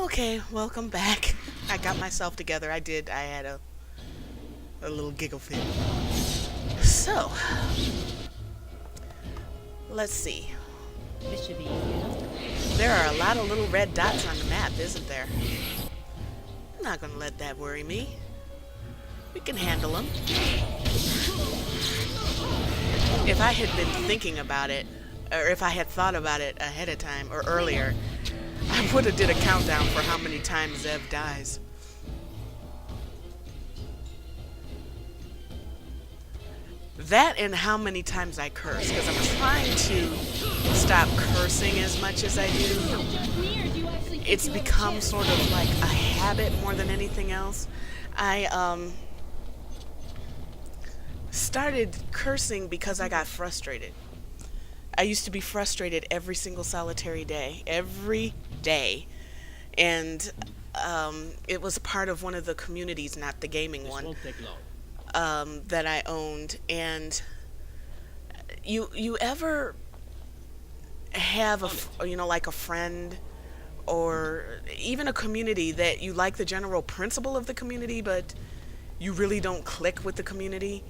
Okay, welcome back. I got myself together. I did. I had a little giggle fit. So, let's see. This should be easy enough. There are a lot of little red dots on the map, isn't there? I'm not gonna let that worry me. We can handle them. If I had been thinking about it, or if I had thought about it ahead of time or earlier, I would have did a countdown for how many times Zev dies. That and how many times I curse, because I'm trying to stop cursing as much as I do. It's become sort of like a habit more than anything else. I started cursing because I got frustrated. I used to be frustrated every single solitary day, every day, and it was part of one of the communities, not the gaming This one, won't take long. that I owned. And you ever have like a friend or even a community that you like the general principle of the community, but you really don't click with the community?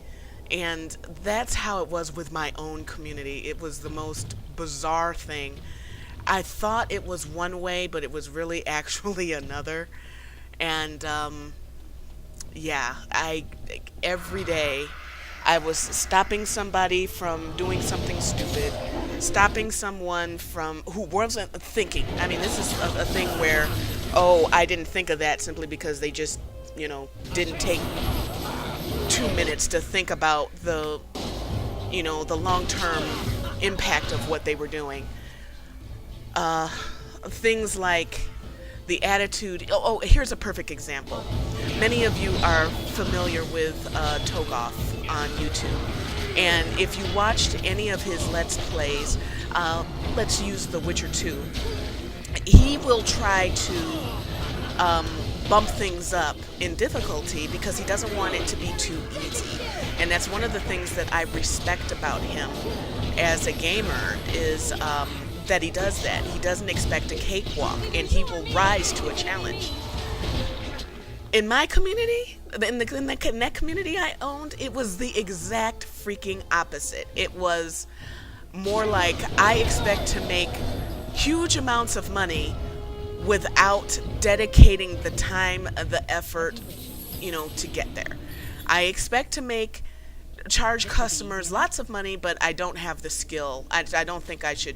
And that's how it was with my own community. It was the most bizarre thing. I thought it was one way, but it was really actually another. And yeah, every day I was stopping somebody from doing something stupid, stopping someone from who wasn't thinking. I mean, this is a thing where, oh, I didn't think of that simply because they just, didn't take 2 minutes to think about the long-term impact of what they were doing. Things like the attitude. Here's a perfect example. Many of you are familiar with Togoth on YouTube, and if you watched any of his Let's Plays, let's use The Witcher 2, he will try to bump things up in difficulty because he doesn't want it to be too easy. And that's one of the things that I respect about him as a gamer is that he does that. He doesn't expect a cakewalk, and he will rise to a challenge. In my community, in that community I owned, it was the exact freaking opposite. It was more like I expect to make huge amounts of money without dedicating the time, the effort, to get there. I expect to charge customers lots of money, but I don't have the skill. I don't think I should,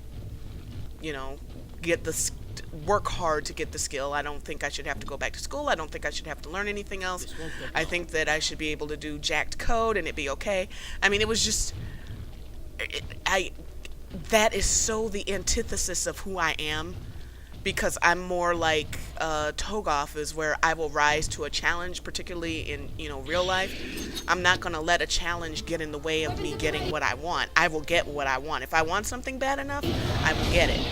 work hard to get the skill. I don't think I should have to go back to school. I don't think I should have to learn anything else. I think that I should be able to do jacked code and it'd be okay. I mean, it was just, that is so the antithesis of who I am. Because I'm more like Togoth is where I will rise to a challenge, particularly in real life. I'm not going to let a challenge get in the way of me getting what I want. I will get what I want. If I want something bad enough, I will get it.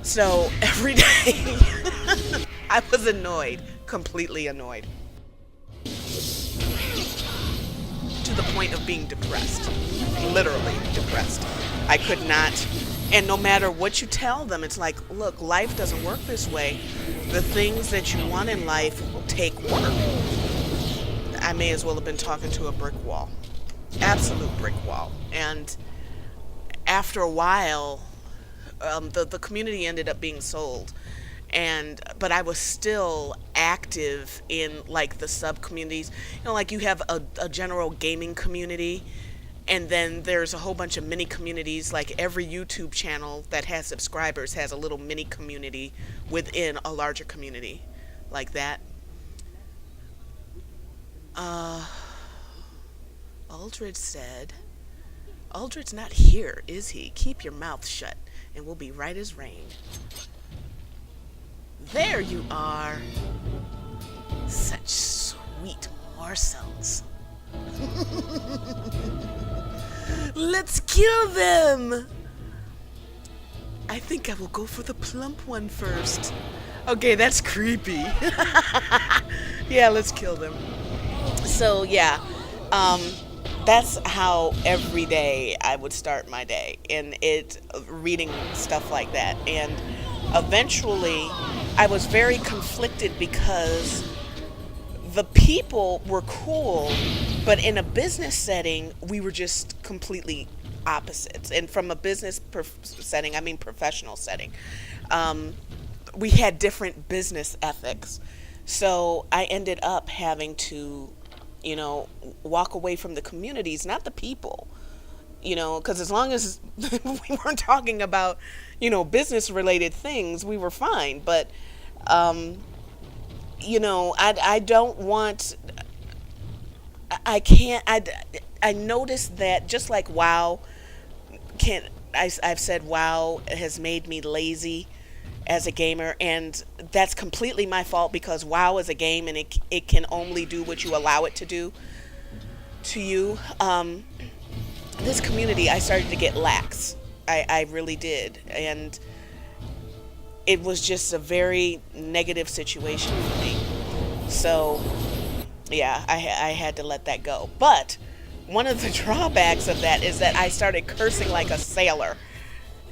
So every day I was annoyed, completely annoyed, to the point of being depressed, literally depressed. I could not. And no matter what you tell them, it's like, look, life doesn't work this way. The things that you want in life will take work. I may as well have been talking to a brick wall. Absolute brick wall. And after a while, the community ended up being sold. But I was still active in like the sub communities. Like you have a general gaming community. And then there's a whole bunch of mini communities, like every YouTube channel that has subscribers has a little mini community within a larger community like that. Aldred said, Aldred's not here, is he? Keep your mouth shut and we'll be right as rain. There you are. Such sweet morsels. Let's kill them! I think I will go for the plump one first. Okay, that's creepy. Yeah, let's kill them. So, yeah. That's how every day I would start my day. And reading stuff like that. And eventually, I was very conflicted because the people were cool, but in a business setting, we were just completely opposites. And from a business setting, I mean professional setting, um, we had different business ethics. So I ended up having to, you know, walk away from the communities, not the people, you know, because as long as we weren't talking about, you know, business related things, we were fine. But, um, you know, I don't want, I can't, I noticed that just like WoW can, I've said WoW has made me lazy as a gamer, and that's completely my fault because WoW is a game and it can only do what you allow it to do to you. This community, I started to get lax. I really did. And it was just a very negative situation for me. So, yeah, I had to let that go. But one of the drawbacks of that is that I started cursing like a sailor.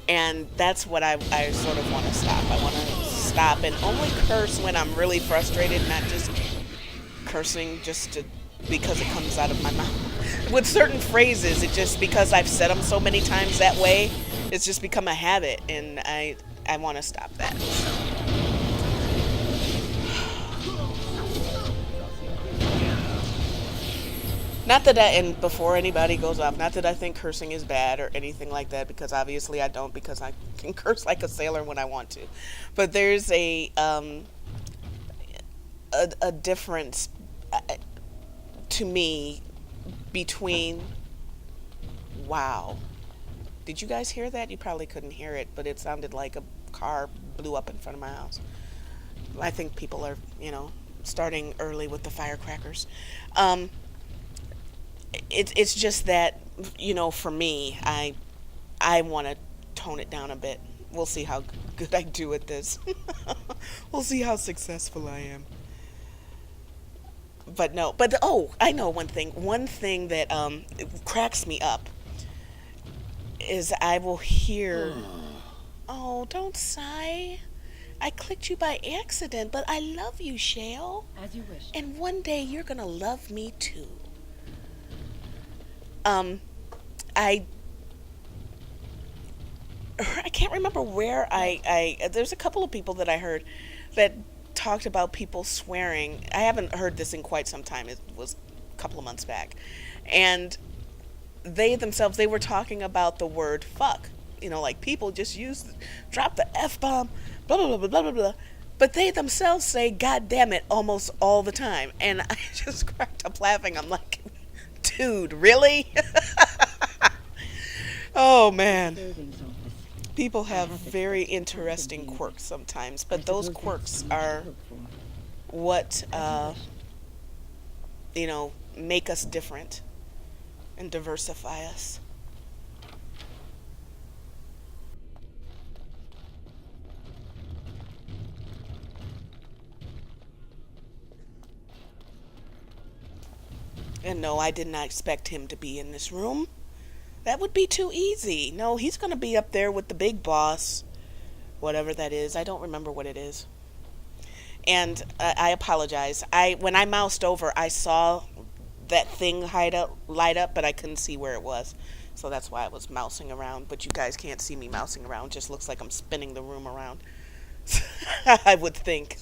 And that's what I sort of want to stop. I want to stop and only curse when I'm really frustrated, not just cursing just to because it comes out of my mouth. With certain phrases, it just because I've said them so many times that way, it's just become a habit, and I want to stop that. Not that and before anybody goes off, not that I think cursing is bad or anything like that, because obviously I don't, because I can curse like a sailor when I want to. But there's a difference to me between, wow. Did you guys hear that? You probably couldn't hear it, but it sounded like a car blew up in front of my house. I think people are, you know, starting early with the firecrackers. Um, it's just that, you know, for me, I want to tone it down a bit. We'll see how good I do at this. We'll see how successful I am. But no, but oh, I know one thing. One thing that cracks me up is I will hear, "Oh, don't sigh. I clicked you by accident, but I love you, Shale. As you wish. And one day you're gonna love me too." Um, I I can't remember where there's a couple of people that I heard that talked about people swearing. I haven't heard this in quite some time. It was a couple of months back. And they themselves, they were talking about the word fuck. You know, like people just drop the F bomb, blah, blah, blah, blah, blah, blah, blah. But they themselves say, God damn it, almost all the time. And I just cracked up laughing. I'm like, dude, really? Oh, man. People have very interesting quirks sometimes, but those quirks are what, you know, make us different and diversify us. And no, I did not expect him to be in this room. That would be too easy. No, he's going to be up there with the big boss, whatever that is. I don't remember what it is. And I apologize. When I moused over, I saw that thing light up, but I couldn't see where it was. So that's why I was mousing around. But you guys can't see me mousing around. It just looks like I'm spinning the room around. I would think.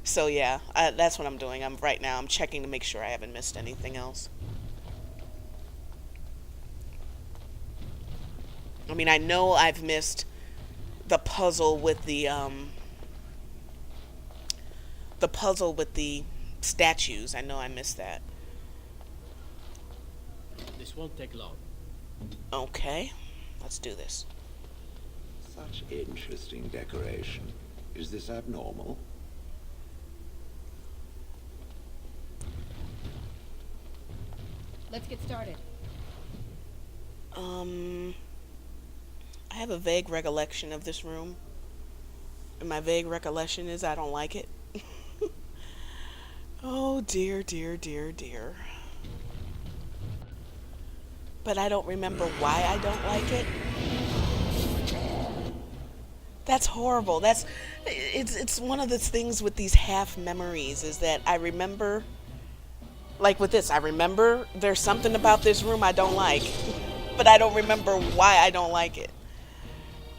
So yeah, that's what I'm doing. Right now I'm checking to make sure I haven't missed anything else. I mean, I know I've missed the puzzle with the statues. I know I missed that. This won't take long. Okay, let's do this. Such interesting decoration. Is this abnormal? Let's get started. I have a vague recollection of this room. And my vague recollection is I don't like it. Oh dear, dear, dear, dear. But I don't remember why I don't like it. That's horrible. It's one of the things with these half memories is that I remember, like with this, I remember there's something about this room I don't like, but I don't remember why I don't like it.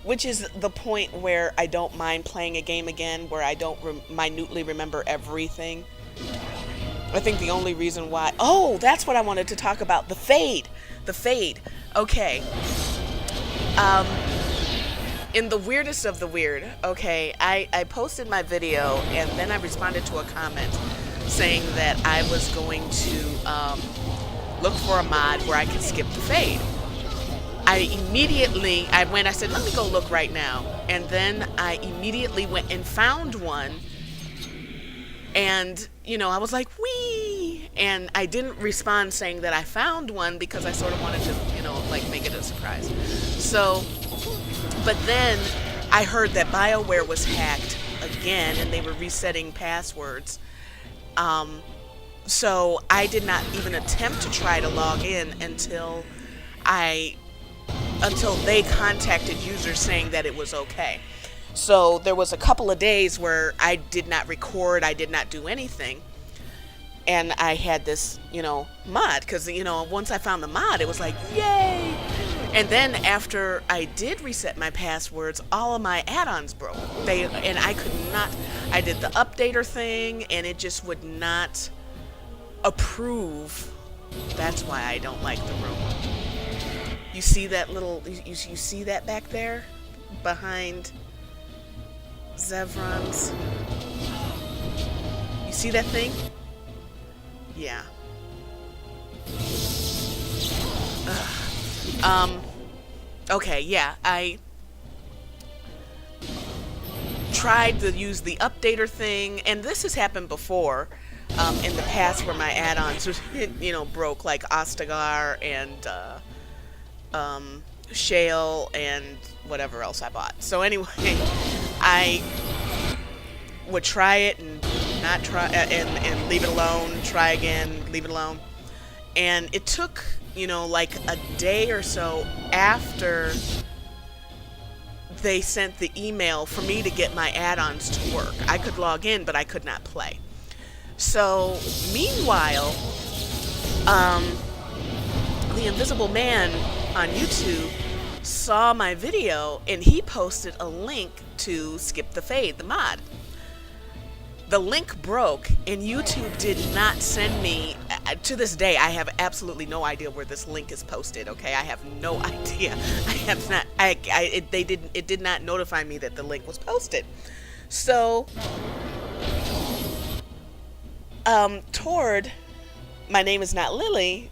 Which is the point where I don't mind playing a game again, where I don't minutely remember everything. I think the only reason why... Oh, that's what I wanted to talk about. The fade. The fade. Okay. In the weirdest of the weird, okay, I posted my video and then I responded to a comment saying that I was going to look for a mod where I could skip the fade. I said, let me go look right now. And then I immediately went and found one. And, I was like, wee! And I didn't respond saying that I found one because I sort of wanted to, make it a surprise. So, but then I heard that Bioware was hacked again and they were resetting passwords. So I did not even attempt to try to log in until they contacted users saying that it was okay. So there was a couple of days where I did not record, I did not do anything. And I had this, mod, because, once I found the mod, it was like, yay! And then after I did reset my passwords, all of my add-ons broke. And I could not, I did the updater thing, and it just would not approve. That's why I don't like the room. You see that little, you see that back there? Behind Zevran's? You see that thing? Yeah. Okay, yeah, I tried to use the updater thing, and this has happened before in the past where my add-ons, broke, like Ostagar and Shale and whatever else I bought. So anyway, I would try it and not try and leave it alone, try again, leave it alone. And it took, like a day or so after they sent the email for me to get my add-ons to work. I could log in, but I could not play. So, meanwhile, the Invisible Man on YouTube saw my video and he posted a link to Skip the Fade, the mod. The link broke and YouTube did not send me, to this day I have absolutely no idea where this link is posted, okay? I have no idea. I have not, it did not notify me that the link was posted. So, Tord, my name is not Lily,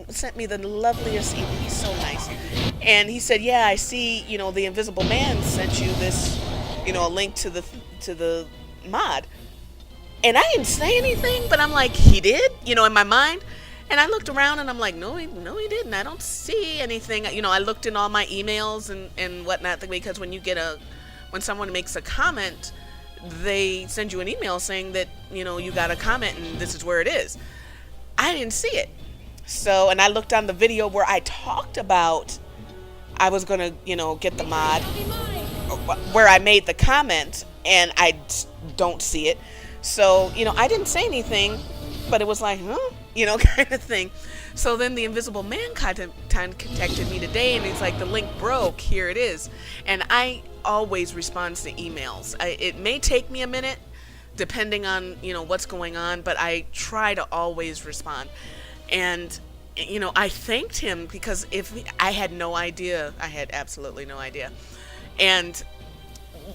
sent me the loveliest email. He's so nice. And he said, yeah, I see, the Invisible Man sent you this, a link to the mod. And I didn't say anything, but I'm like, he did, in my mind. And I looked around and I'm like, no, he didn't. I don't see anything. I looked in all my emails and whatnot, because when someone makes a comment, they send you an email saying that, you got a comment and this is where it is. I didn't see it. So, and I looked on the video where I talked about I was going to, get the mod, where I made the comment, and I don't see it. So, I didn't say anything, but it was like, kind of thing. So then the Invisible Man contacted me today, and he's like, the link broke, here it is. And I always respond to emails. It may take me a minute, depending on, what's going on, but I try to always respond. And, I thanked him because I had no idea. I had absolutely no idea. And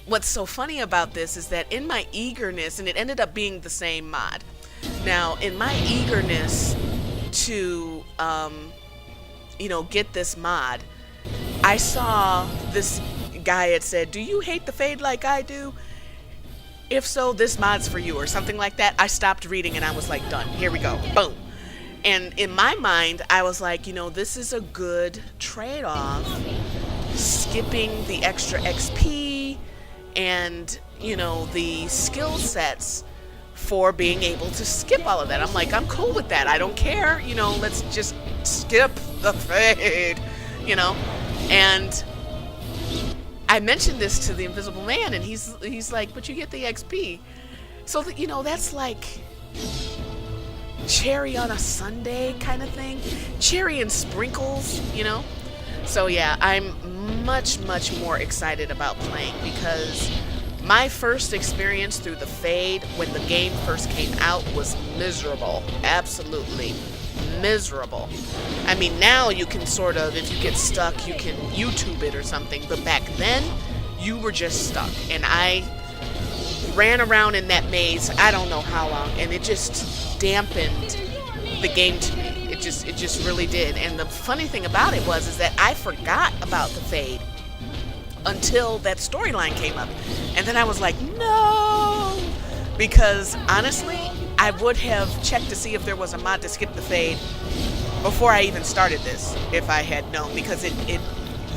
what's so funny about this is that in my eagerness, and it ended up being the same mod. Now, in my eagerness to, get this mod, I saw this guy had said, do you hate the Fade like I do? If so, this mod's for you, or something like that. I stopped reading and I was like, done. Here we go. Boom. And in my mind, I was like, this is a good trade-off. Skipping the extra XP and, the skill sets for being able to skip all of that. I'm like, I'm cool with that. I don't care. Let's just skip the Fade, And I mentioned this to the Invisible Man, and he's like, but you get the XP. So, you know, that's like cherry on a sundae kind of thing. Cherry and sprinkles, you know? So yeah, I'm much more excited about playing, because my first experience through the Fade when the game first came out was miserable. Absolutely miserable. I mean, now you can sort of, if you get stuck, you can YouTube it or something, but back then, you were just stuck. And I ran around in that maze, I don't know how long, and it just dampened the game to me. It just really did. And the funny thing about it is that I forgot about the Fade until that storyline came up. And then I was like, no! Because honestly, I would have checked to see if there was a mod to skip the Fade before I even started this, if I had known, because it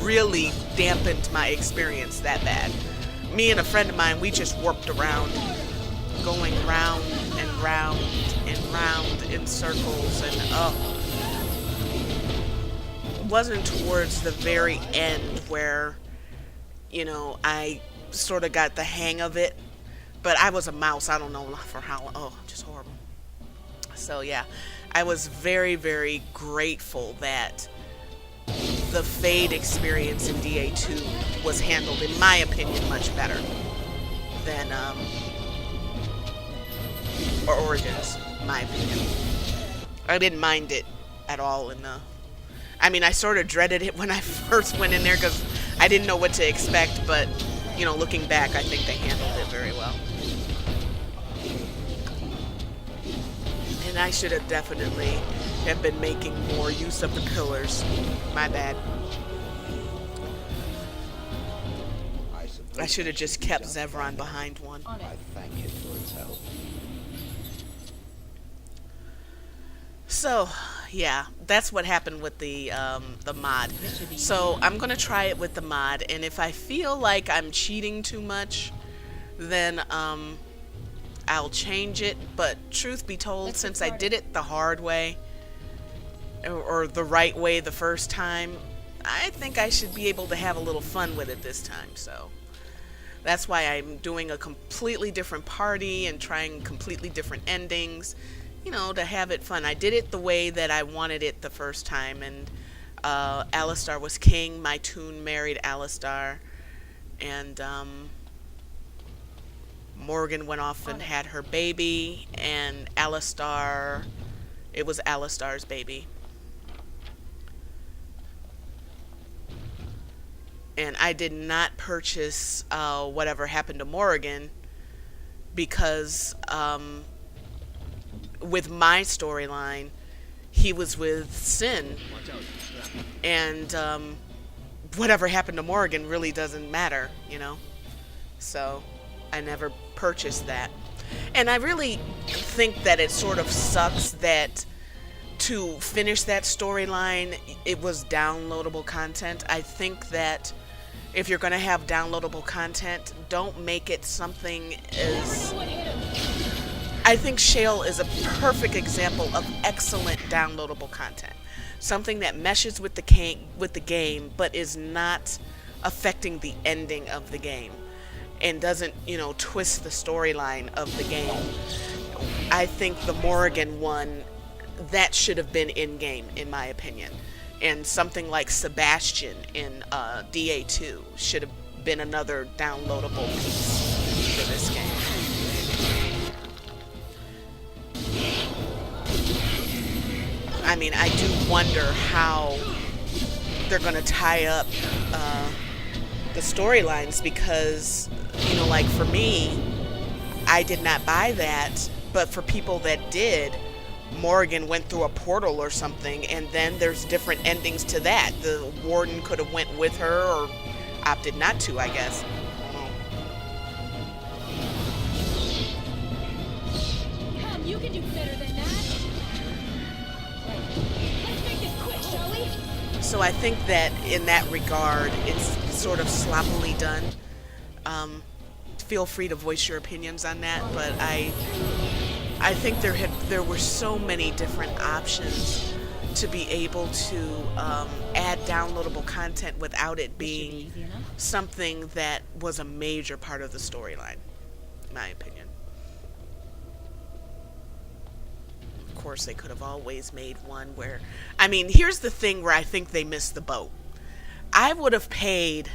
really dampened my experience that bad. Me and a friend of mine, we just warped around, going round and round and round in circles, and it wasn't towards the very end where, you know, I sort of got the hang of it, but I was a mouse, I don't know for how long. Oh, just horrible. So yeah, I was very grateful that the Fade experience in DA2 was handled, in my opinion, much better than Origins, my opinion. I didn't mind it at all in the... I mean, I sort of dreaded it when I first went in there because I didn't know what to expect, but, you know, looking back, I think they handled it very well. And I should have definitely have been making more use of the pillars. My bad. I should have just kept Zevran behind one. I thank it for its help. So, yeah, that's what happened with the mod. So I'm gonna try it with the mod, and if I feel like I'm cheating too much, then I'll change it. But truth be told, since I did it the hard way, or the right way the first time, I think I should be able to have a little fun with it this time. So that's why I'm doing a completely different party and trying completely different endings, you know, to have it fun. I did it the way that I wanted it the first time, and Alistar was king. My Toon married Alistar, and Morgan went off and had her baby, and Alistar, it was Alistar's baby. And I did not purchase Whatever Happened to Morgan because with my storyline, he was with Sin, and whatever happened to Morgan really doesn't matter, you know? So I never purchased that. And I really think that it sort of sucks that to finish that storyline, it was downloadable content. I think that if you're going to have downloadable content, don't make it something as... I think Shale is a perfect example of excellent downloadable content. Something that meshes with the game, but is not affecting the ending of the game, and doesn't, you know, twist the storyline of the game. I think the Morrigan one, that should have been in-game, in my opinion. And something like Sebastian in DA2 should have been another downloadable piece for this game. I mean, I do wonder how they're going to tie up the storylines, because, you know, like for me, I did not buy that, but for people that did, Morgan went through a portal or something, and then there's different endings to that. The warden could have went with her or opted not to, I guess. Come, you can do better than that. Let's make this quick, shall we? So I think that in that regard, it's sort of sloppily done. Feel free to voice your opinions on that, but I think there were so many different options to be able to add downloadable content without it This should be being easy enough. something that was a major part of the storyline, in my opinion. Of course, they could have always made one where, I mean, here's the thing where I think they missed the boat. I would have paid,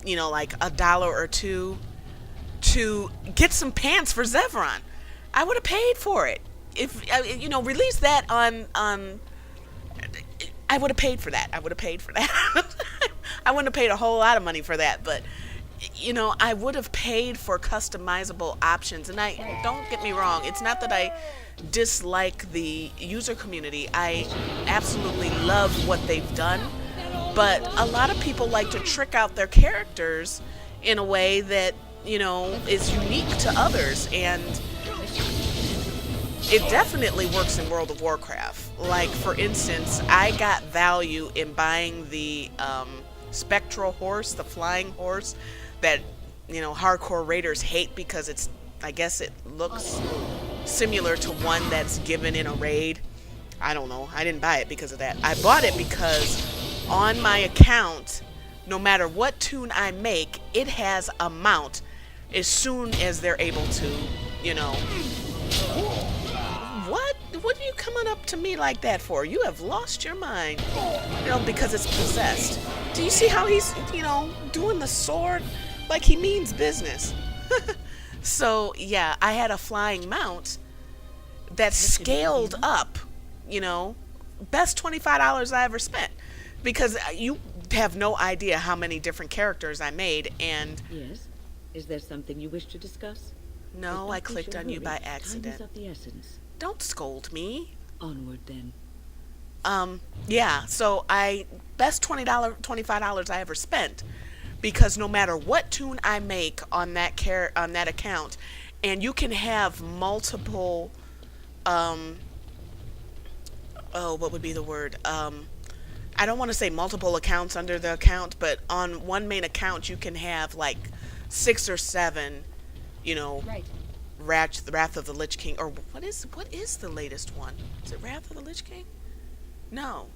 you know, like $1 or $2 to get some pants for Zevran. I would have paid for it. If you know, release that on I would have paid for that. I would have paid for that. I wouldn't have paid a whole lot of money for that, but you know, I would have paid for customizable options. And I don't get me wrong, it's not that I dislike the user community. I absolutely love what they've done, but a lot of people like to trick out their characters in a way that, you know, is unique to others, and it definitely works in World of Warcraft. Like, for instance, I got value in buying the spectral horse, the flying horse, that, you know, hardcore raiders hate because it's, I guess it looks similar to one that's given in a raid. I don't know. I didn't buy it because of that. I bought it because on my account, no matter what tune I make, it has a mount as soon as they're able to, you know. What are you coming up to me like that for? You have lost your mind. You know, because it's possessed. Do you see how he's, you know, doing the sword like he means business? So, yeah, I had a flying mount that scaled up, you know, best $25 I ever spent. Because you have no idea how many different characters I made, and... Yes? Is there something you wish to discuss? No, I clicked on you by Time is accident. of the essence. Don't scold me. Onward then. Yeah, so best $25 I ever spent, because no matter what tune I make on that account, and you can have multiple, oh, what would be the word? I don't want to say multiple accounts under the account, but on one main account you can have like 6 or 7, you know, Right. Wrath of the Lich King, or what is the latest one? Is it Wrath of the Lich King? No.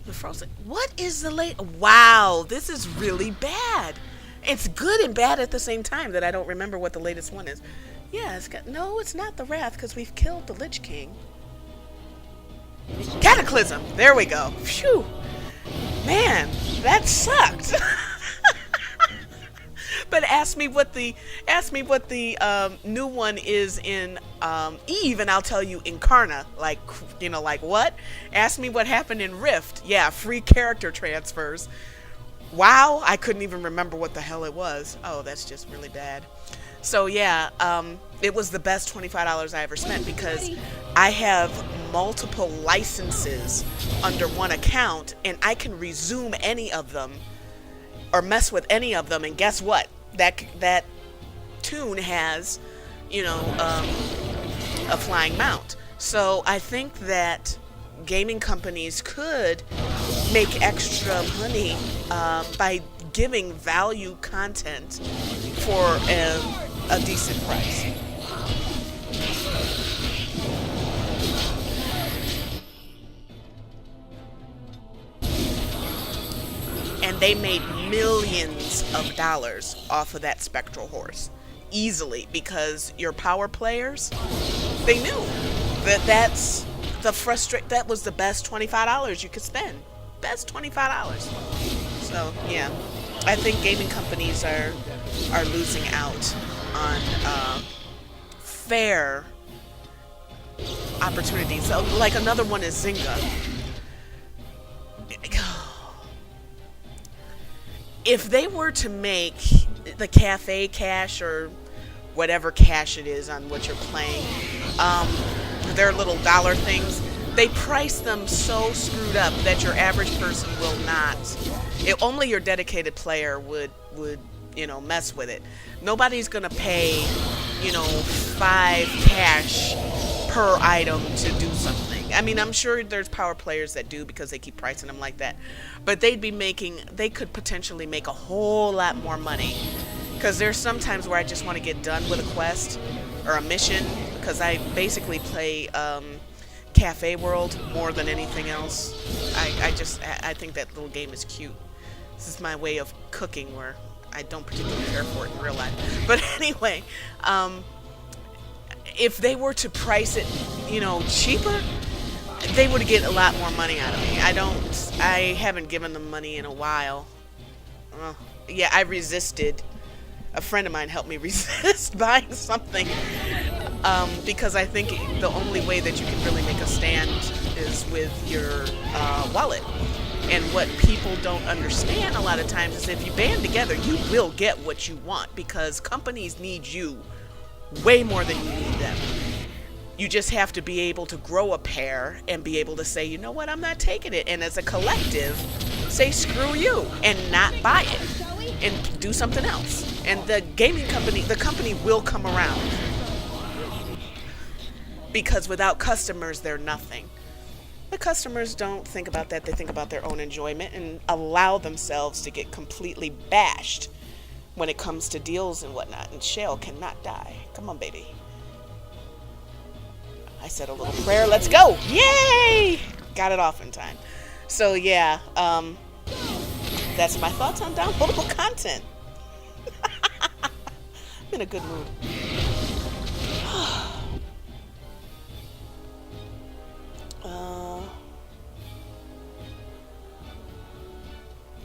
The Frozen. What is the late? Wow, this is really bad. It's good and bad at the same time that I don't remember what the latest one is. Yeah, no, it's not the Wrath because we've killed the Lich King. Cataclysm. There we go. Phew. Man, that sucked. But ask me what the new one is in Eve, and I'll tell you Incarna. Like, you know, like what? Ask me what happened in Rift. Yeah, free character transfers. Wow, I couldn't even remember what the hell it was. Oh, that's just really bad. So yeah, it was the best $25 I ever spent because I have multiple licenses under one account, and I can resume any of them or mess with any of them, and guess what? That tune has, you know, a flying mount. So I think that gaming companies could make extra money by giving value content for a decent price. And they made millions of dollars off of that spectral horse easily, because your power players, they knew that that was the best $25 you could spend. Best $25. So yeah, I think gaming companies are losing out on fair opportunities. So, like, another one is Zynga. If they were to make the cafe cash or whatever cash it is on what you're playing, their little dollar things, they price them so screwed up that your average person will not. Only your dedicated player would you know, mess with it. Nobody's gonna pay, you know, 5 cash per item to do something. I mean, I'm sure there's power players that do because they keep pricing them like that. But they could potentially make a whole lot more money. Because there's sometimes where I just want to get done with a quest or a mission, because I basically play Cafe World more than anything else. I think that little game is cute. This is my way of cooking where I don't particularly care for it in real life. But anyway, if they were to price it, you know, cheaper, they would get a lot more money out of me. I haven't given them money in a while. Yeah, I resisted. A friend of mine helped me resist buying something because I think the only way that you can really make a stand is with your wallet. And what people don't understand a lot of times is if you band together, you will get what you want because companies need you way more than you need them. You just have to be able to grow a pair and be able to say, you know what, I'm not taking it. And as a collective, say screw you and not buy it and do something else. And the gaming company, the company will come around. Because without customers, they're nothing. The customers don't think about that. They think about their own enjoyment and allow themselves to get completely bashed when it comes to deals and whatnot. And Shell cannot die. Come on, baby. I said a little prayer. Let's go. Yay! Got it off in time. So, yeah. That's my thoughts on downloadable content. I'm in a good mood.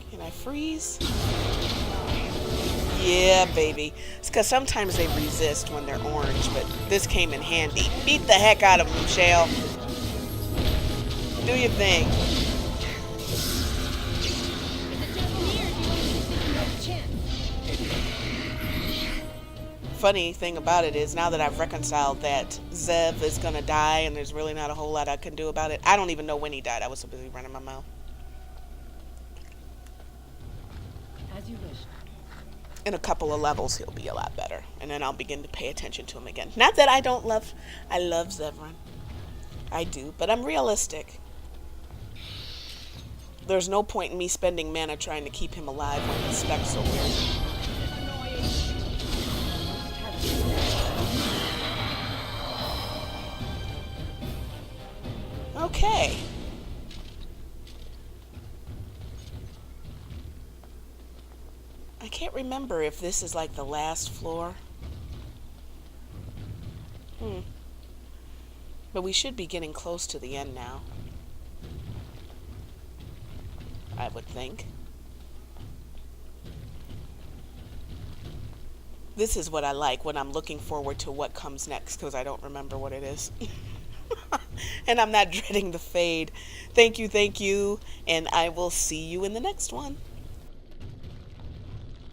Can I freeze? Yeah, baby. It's because sometimes they resist when they're orange, but this came in handy. Beat the heck out of them, Shale. Do your thing. Funny thing about it is now that I've reconciled that Zev is gonna die and there's really not a whole lot I can do about it. I don't even know when he died. I was so busy running my mouth. As you wish. In a couple of levels he'll be a lot better, and then I'll begin to pay attention to him again. Not that I love Zevran. I do, but I'm realistic. There's no point in me spending mana trying to keep him alive when his spec's so weird. Okay. I can't remember if this is like the last floor. But we should be getting close to the end now. I would think. This is what I like when I'm looking forward to what comes next because I don't remember what it is. And I'm not dreading the fade. Thank you, and I will see you in the next one.